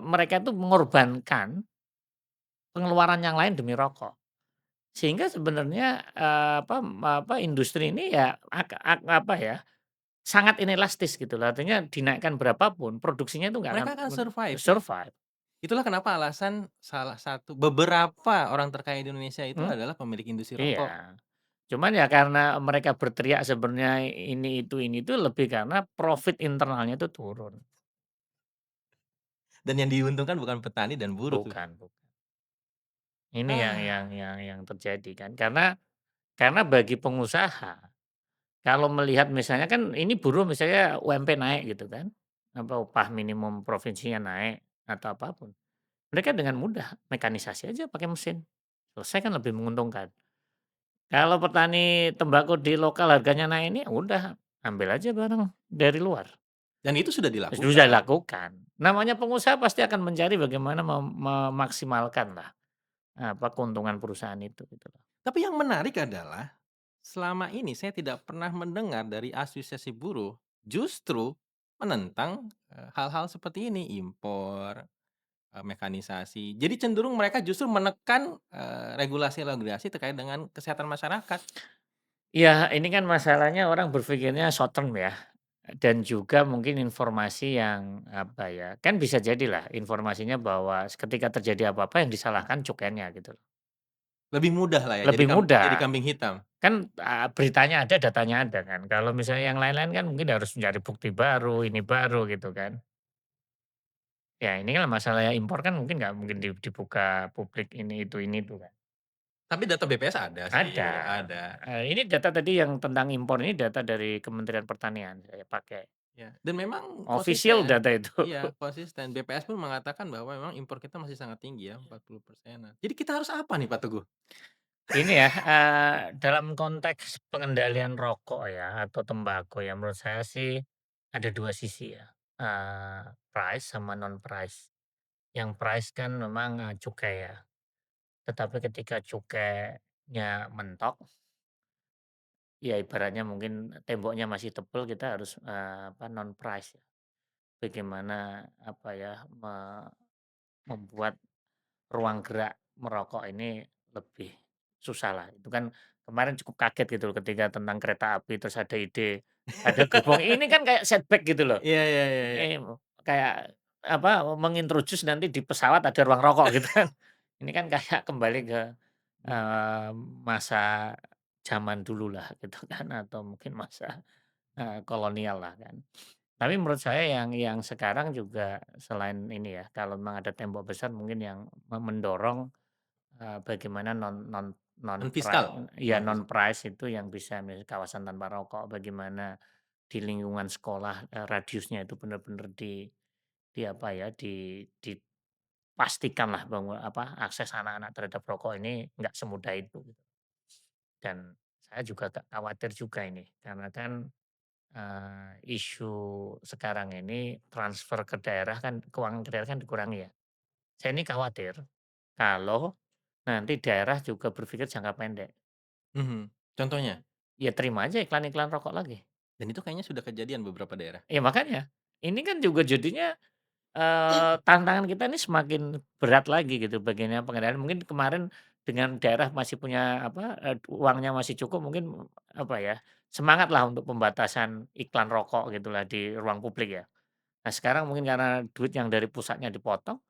mereka itu mengorbankan pengeluaran yang lain demi rokok. Sehingga sebenarnya, industri ini ya apa ya, sangat inelastis gitu loh. Artinya dinaikkan berapapun produksinya itu nggak akan mereka akan survive ya? survive. Itulah kenapa alasan salah satu beberapa orang terkaya di Indonesia itu Mhm, adalah pemilik industri rokok. iya. Cuman ya karena mereka berteriak sebenarnya ini itu lebih karena profit internalnya itu turun. Dan yang diuntungkan bukan petani dan buruh tuh. Bukan bukan. Ini yang Ah, yang yang yang terjadi kan. Karena bagi pengusaha, kalau melihat misalnya kan ini buruh misalnya UMP naik gitu kan, apa upah minimum provinsinya naik atau apapun. Mereka dengan mudah mekanisasi aja pakai mesin, selesai kan lebih menguntungkan. Kalau petani tembakau di lokal harganya naik ini, ya udah ambil aja barang dari luar. dan itu sudah Sudah dilakukan. dilakukan. Namanya pengusaha pasti akan mencari bagaimana memaksimalkanlah, keuntungan perusahaan itu gitu loh. Tapi yang menarik adalah, selama ini saya tidak pernah mendengar dari asosiasi buruh, justru menentang, hal-hal seperti ini, impor, mekanisasi. Jadi cenderung mereka justru menekan, regulasi-regulasi terkait dengan kesehatan masyarakat. Ya ini kan masalahnya orang berpikirnya short term ya, dan juga mungkin informasi yang apa ya, kan bisa jadilah informasinya bahwa ketika terjadi apa-apa yang disalahkan cukenya gitu loh. Lebih mudah lah ya, Lebih jadi mudah. kambing hitam. Kan, beritanya ada, datanya ada kan. Kalau misalnya yang lain-lain kan mungkin harus mencari bukti baru, ini baru gitu kan. Ya ini kan masalah impor kan mungkin nggak mungkin dibuka publik ini itu kan. Tapi data BPS ada Ada, sih, ada. ini data tadi yang tentang impor ini data dari Kementerian Pertanian saya pakai. Ya, dan memang Official konsisten. data itu. Iya, konsisten. BPS pun mengatakan bahwa memang impor kita masih sangat tinggi ya, 40%-an. Jadi kita harus apa nih Pak Teguh? Ini ya, dalam konteks pengendalian rokok ya atau tembakau ya menurut saya sih ada 2 sisi ya, price sama non price. Yang price kan memang, cukai ya. Tetapi ketika cukainya mentok, ya ibaratnya mungkin temboknya masih tebal kita harus, non price ya. Bagaimana apa ya, membuat ruang gerak merokok ini lebih susah lah. Itu kan kemarin cukup kaget gitu loh ketika tentang kereta api terus ada ide, ada gerbong ini kan kayak setback gitu loh. Iya iya iya iya. Kayak apa, mengintroduce nanti di pesawat ada ruang rokok gitu kan. Ini kan kayak kembali ke, Mmm, eee, masa zaman dulu lah gitu kan atau mungkin masa, kolonial lah kan. Tapi menurut saya yang sekarang juga selain ini ya, kalau memang ada tembok besar mungkin yang mendorong, bagaimana non non non non pri fiskal ya non non fiskal. price itu yang bisa kawasan tanpa rokok, bagaimana di lingkungan sekolah, radiusnya itu benar-benar di apa ya, dipastikanlah bahwa apa, akses anak-anak terhadap rokok ini nggak semudah itu gitu. Dan saya juga khawatir juga ini, karena kan, isu sekarang ini transfer ke daerah kan, keuangan ke daerah kan dikurangi ya. Saya ini khawatir kalau nanti daerah juga berpikir jangka pendek. Mhm, contohnya? Ya terima aja iklan-iklan rokok lagi. Dan itu kayaknya sudah kejadian beberapa daerah. Ya makanya, ini kan juga jadinya, tantangan kita ini semakin berat lagi gitu bagiannya pengendalian. Mungkin kemarin dengan daerah masih punya apa, uangnya masih cukup mungkin, apa ya, semangatlah untuk pembatasan iklan rokok gitulah di ruang publik ya. Nah sekarang mungkin karena duit yang dari pusatnya dipotong,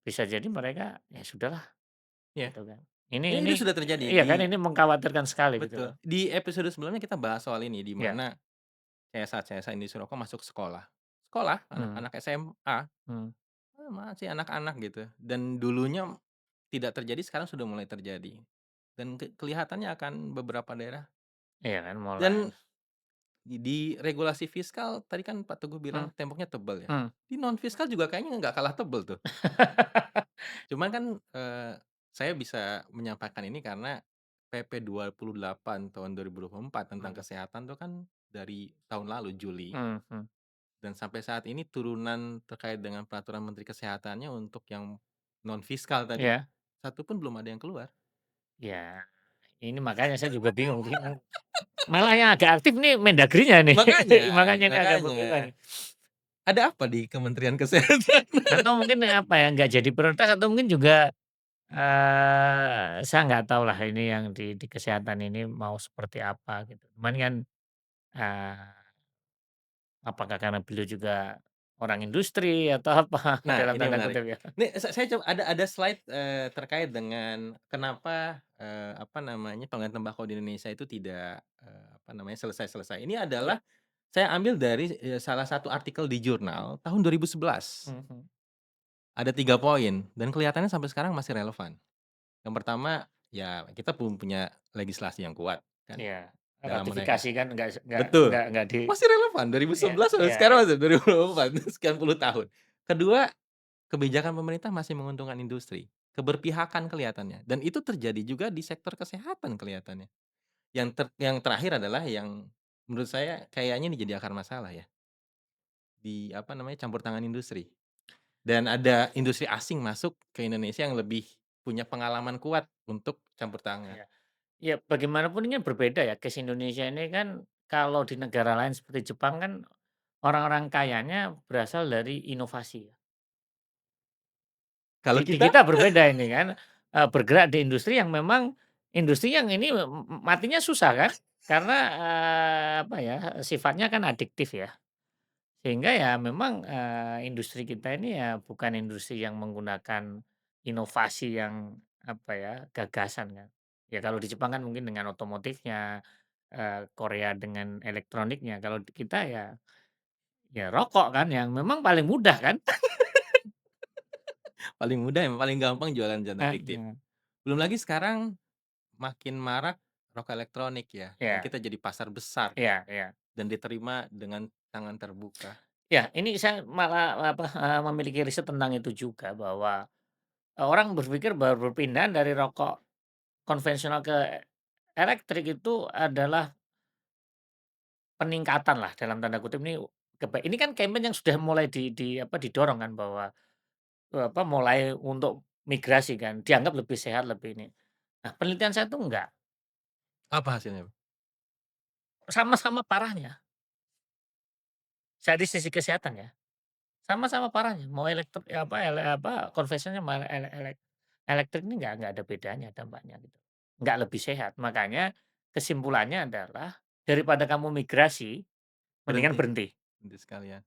bisa jadi mereka, ya sudahlah Ya, gitu kan. ini Ini itu sudah terjadi iya kan di ini mengkhawatirkan sekali gitu betul, loh. di episode sebelumnya kita bahas soal ini, di Iya, mana CSA-CSA industri rokok masuk sekolah. Sekolah, mmm, anak-anak SMA, mmm, masih anak-anak gitu, dan dulunya tidak terjadi, sekarang sudah mulai terjadi. Dan kelihatannya akan beberapa daerah iya kan mulai, dan di regulasi fiskal tadi kan Pak Teguh mmm, bilang temboknya tebel ya. mmm. Di non fiskal juga kayaknya nggak kalah tebel tuh. Cuman kan, saya bisa menyampaikan ini karena PP 28 tahun 2024 tentang Mhm, kesehatan tuh kan dari tahun lalu Juli, mhm, dan sampai saat ini turunan terkait dengan peraturan Menteri Kesehatannya untuk yang non fiskal tadi, iya, satu pun belum ada yang keluar. iya. Ini makanya saya juga bingung bingung. Malah yang agak aktif nih Mendagrinya nih, Makanya makanya ini agak membingungkan makanya. nih. Ada apa di Kementerian Kesehatan? Atau mungkin apa ya, nggak jadi prioritas atau mungkin juga, saya nggak tahu lah ini yang di kesehatan ini mau seperti apa gitu. Cuman kan, eee, apakah karena beliau juga orang industri atau apa Nah, dalam ini yang tanda menarik. kutip ya. Nih, saya coba ada slide, terkait dengan kenapa, apa namanya, pengelolaan tembakau di Indonesia itu tidak, apa namanya, selesai-selesai. Ini adalah Iya, saya ambil dari, salah satu artikel di jurnal tahun 2011. mhm, Ada 3 poin dan kelihatannya sampai sekarang masih relevan. Yang pertama, ya kita belum punya legislasi yang kuat kan iya. dalam menaikkan Ratifikasi kan betul, nggak di masih relevan iya 2011 sampai iya sekarang iya. masih 2024 sekian puluh tahun. Kedua, kebijakan pemerintah masih menguntungkan industri, keberpihakan kelihatannya, dan itu terjadi juga di sektor kesehatan kelihatannya. Yang terakhir adalah yang menurut saya kayaknya ini jadi akar masalah ya, di apa namanya, campur tangan industri. Dan ada industri asing masuk ke Indonesia yang lebih punya pengalaman kuat untuk campur tangan. Iya. Ya bagaimanapun ini kan berbeda ya, case Indonesia ini kan kalau di negara lain seperti Jepang kan orang-orang kayanya berasal dari inovasi ya. Kalau Di kita kita berbeda ini kan, bergerak di industri yang memang industri yang ini matinya susah kan, karena, apa ya, sifatnya kan adiktif ya. Sehingga ya memang, industri kita ini ya bukan industri yang menggunakan inovasi yang, apa ya, gagasan kan. Ya kalau di Jepang kan mungkin dengan otomotifnya, Korea dengan elektroniknya, kalau di kita ya rokok kan yang memang paling mudah kan. paling mudah yang paling gampang jualan zat adiktif. Heeh, Belum lagi sekarang makin marak rokok elektronik ya, dan iya kita jadi pasar besar iya iya. dan diterima dengan tangan terbuka. Ya ini saya malah apa, memiliki riset tentang itu juga bahwa, orang berpikir bahwa perpindahan dari rokok konvensional ke elektrik itu adalah peningkatan lah dalam tanda kutip ini ini kan campaign yang sudah mulai apa, didorong kan bahwa, apa, mulai untuk migrasi kan, dianggap lebih sehat, lebih ini. Nah, penelitian saya tuh enggak, Apa hasilnya? sama-sama parahnya. Dari sisi kesehatan ya, sama-sama parahnya. Mau apa, konvensional sama elektrik ini nggak ada bedanya dampaknya gitu. Nggak lebih sehat. Makanya kesimpulannya adalah daripada kamu migrasi, mendingan Berhenti, berhenti. berhenti sekalian.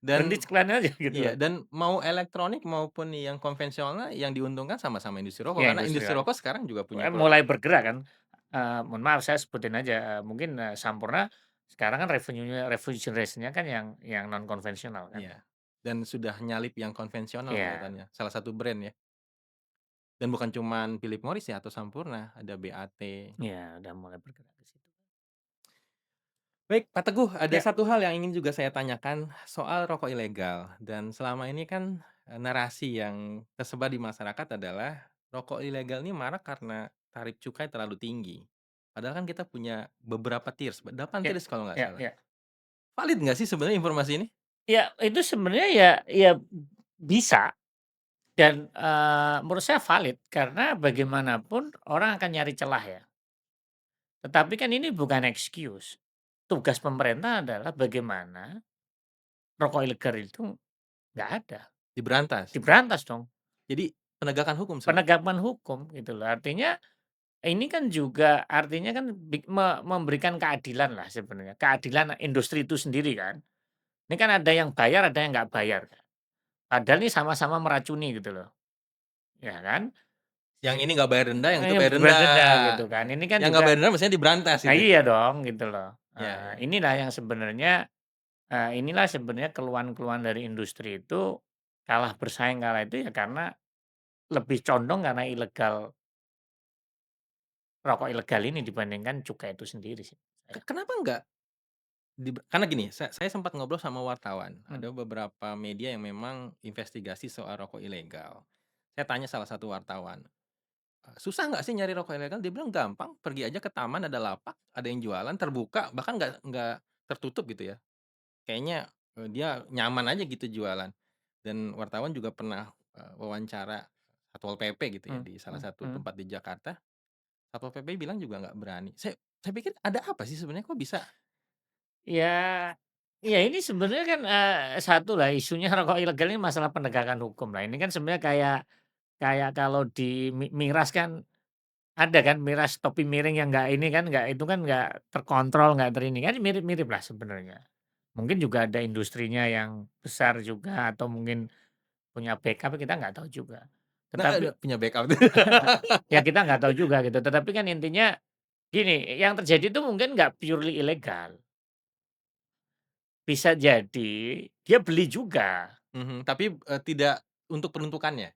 Berhenti Dan sekalian aja gitu iya, loh. dan mau elektronik maupun yang konvensional yang diuntungkan sama-sama industri rokok, Iya karena industri industri kan. rokok sekarang juga punya Mulai bergerak kan, mohon maaf saya sebutin aja, mungkin, Sampurna sekarang kan revenue generation-nya kan yang non konvensional kan. iya, dan sudah nyalip yang konvensional Iya kelihatannya, salah satu brand ya. Dan bukan cuman Philip Morris ya atau Sampurna, ada BAT. iya udah mulai bergerak ke situ. Baik, Pak Teguh, ada Ya satu hal yang ingin juga saya tanyakan soal rokok ilegal. Dan selama ini kan, narasi yang tersebar di masyarakat adalah rokok ilegal ini marak karena tarif cukai terlalu tinggi. Padahal kan kita punya beberapa tiers, 8 ya tiers kalau nggak ya salah. ya. Valid nggak sih sebenarnya informasi ini? Ya itu sebenarnya ya bisa dan, menurut saya valid karena bagaimanapun orang akan nyari celah ya. Tetapi kan ini bukan excuse. Tugas pemerintah adalah bagaimana rokok ilegal itu nggak ada, Diberantas. diberantas dong. Jadi Penegakan hukum penegakan hukum gitu loh. Artinya ini kan juga artinya kan memberikan keadilan lah sebenarnya, keadilan industri itu sendiri kan. Ini kan ada yang bayar, ada yang nggak bayar kan. Padahal ini sama-sama meracuni gitu loh, ya kan? yang ini nggak bayar denda, yang itu bayar denda. Berbeda gitu kan. Ini kan Yang nggak bayar juga denda maksudnya diberantas nah itu. iya dong gitu loh. Iya, iya. Inilah yang sebenarnya inilah sebenarnya keluhan-keluhan dari industri itu kalah bersaing kalah itu ya karena lebih condong karena rokok ilegal ini dibandingkan cukai itu sendiri sih saya. Kenapa nggak karena gini, saya sempat ngobrol sama wartawan, Mmm, ada beberapa media yang memang investigasi soal rokok ilegal. Saya tanya salah satu wartawan, "Susah nggak sih nyari rokok ilegal?" Dia bilang, "Gampang, pergi aja ke taman ada lapak, ada yang jualan, terbuka, bahkan nggak tertutup gitu ya. Kayaknya, dia nyaman aja gitu jualan." Dan wartawan juga pernah, wawancara Satpol PP gitu ya, di salah satu mhm. tempat di Jakarta, Satpol PP bilang juga nggak berani. Saya pikir ada apa sih sebenarnya kok bisa Ya ya ini sebenarnya kan, satu lah isunya rokok ilegal ini masalah penegakan hukum lah. Ini kan sebenarnya kayak kayak kalau di miras kan ada kan miras topi miring yang nggak ini kan nggak itu kan nggak terkontrol, nggak terini, kan mirip-mirip lah sebenarnya. Mungkin juga ada industrinya yang besar juga atau mungkin punya backup kita nggak tahu juga. nah, Tetapi ada punya backup. ya kita nggak tahu juga gitu, tetapi kan intinya gini, yang terjadi itu mungkin nggak purely ilegal, bisa jadi dia beli juga, Mhm, tapi, tidak untuk peruntukannya?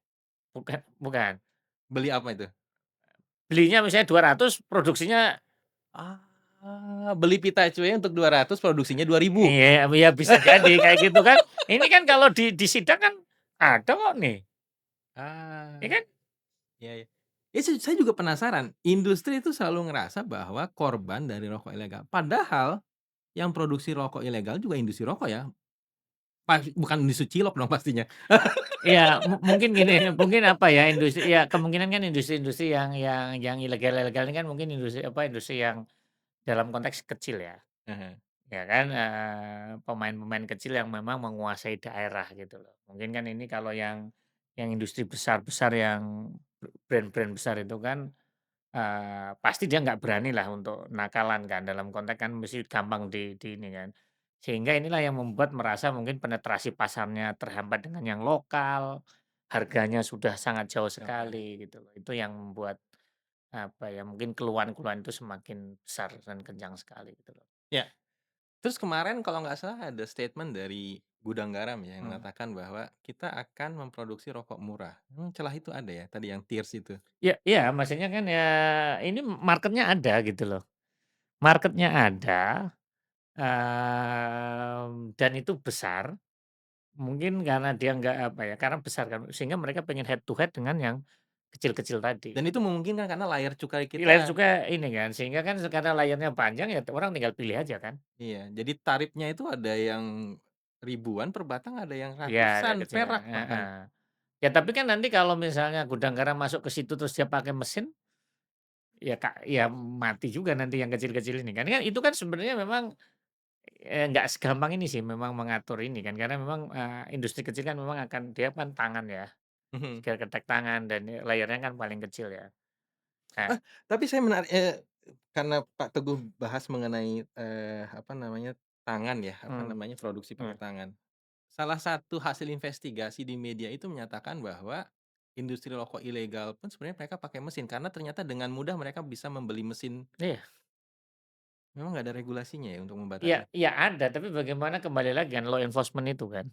bukan, Beli apa itu? belinya misalnya 200 produksinya Beli pita cuai untuk 200 produksinya 2.000. iya iya bisa jadi kayak gitu kan. Ini kan kalau di sidang kan ada kok nih, ya Ah, kan? iya, iya. Saya juga penasaran, industri itu selalu ngerasa bahwa korban dari rokok ilegal. Padahal yang produksi rokok ilegal juga industri rokok ya? Bukan industri cilok dong pastinya? Iya, mungkin gini, mungkin apa ya, industri ya kemungkinan kan industri-industri yang ilegal-ilegal ini kan mungkin industri apa, industri yang dalam konteks kecil ya. Heeh. Ya kan, pemain-pemain kecil yang memang menguasai daerah gitu loh. Mungkin kan ini kalau yang industri besar-besar yang brand-brand besar itu kan, pasti dia nggak berani lah untuk nakalan kan, dalam konteks kan mesti gampang di ini kan. Sehingga inilah yang membuat merasa mungkin penetrasi pasarnya terhambat dengan yang lokal, harganya sudah sangat jauh Oke. sekali gitu loh. Itu yang membuat, apa ya, mungkin keluhan-keluhan itu semakin besar dan kencang sekali gitu loh. Ya, terus kemarin kalau nggak salah ada statement dari Gudang Garam ya, yang Mhm. mengatakan bahwa kita akan memproduksi rokok murah. Celah itu ada ya, tadi yang Tears itu? Ya iya, maksudnya kan ya ini market-nya ada gitu loh. Market-nya ada, dan itu besar, mungkin karena dia nggak apa ya, karena besar kan, sehingga mereka pengen head to head dengan yang kecil-kecil tadi. Dan itu memungkinkan karena layar cukai Layar kita juga ini kan, sehingga kan karena layarnya panjang ya orang tinggal pilih aja kan. iya, jadi tarifnya itu ada yang ribuan per batang, ada yang Iya, ada ratusan kecil perak bahkan. heeh. Ya tapi kan nanti kalau misalnya gudang garam masuk ke situ terus dia pakai mesin, ya ya mati juga nanti yang kecil-kecil ini kan. Kan itu kan sebenarnya memang nggak segampang ini sih memang mengatur ini kan, karena memang, industri kecil kan memang akan dia kan tangan ya, Mhm. skill ketek tangan dan layarnya kan paling kecil ya. Nah Tapi saya karena Pak Teguh bahas mengenai, apa namanya, tangan ya, apa mmm, namanya, produksi pakai mmm, tangan. Salah satu hasil investigasi di media itu menyatakan bahwa industri rokok ilegal pun sebenarnya mereka pakai mesin, karena ternyata dengan mudah mereka bisa membeli mesin. iya, Memang nggak ada regulasinya ya untuk iya membatasi? iya ada, tapi bagaimana kembali lagi kan law enforcement itu kan.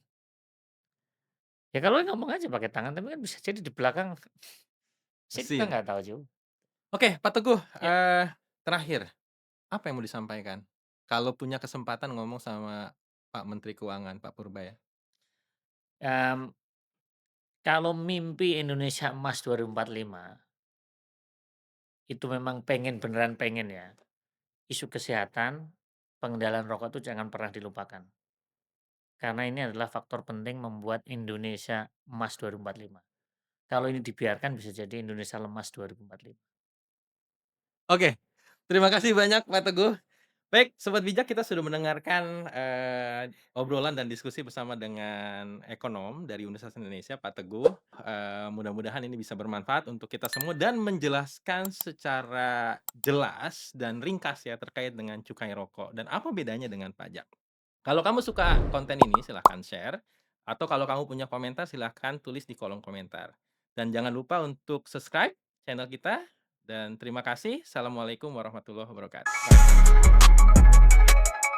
Ya kalau ngomong aja pakai tangan, tapi kan bisa jadi di belakang sih kita Mesin. nggak tahu juga. Oke, Pak Teguh, Ya, terakhir, apa yang mau disampaikan? Kalau punya kesempatan ngomong sama Pak Menteri Keuangan, Pak Purbaya. mmm, kalau mimpi Indonesia Emas 2045 itu memang pengen beneran pengen ya, isu kesehatan, pengendalian rokok itu jangan pernah dilupakan. Karena ini adalah faktor penting membuat Indonesia emas 2045. Kalau ini dibiarkan bisa jadi Indonesia lemas 2045. Oke, terima kasih banyak Pak Teguh. Baik, Sobat Bijak, kita sudah mendengarkan, obrolan dan diskusi bersama dengan ekonom dari Universitas Indonesia, Pak Teguh. Mudah-mudahan ini bisa bermanfaat untuk kita semua dan menjelaskan secara jelas dan ringkas ya terkait dengan cukai rokok dan apa bedanya dengan pajak. Kalau kamu suka konten ini silahkan share, atau kalau kamu punya komentar silahkan tulis di kolom komentar. Dan jangan lupa untuk subscribe channel kita, dan terima kasih. Assalamualaikum warahmatullahi wabarakatuh. Bye.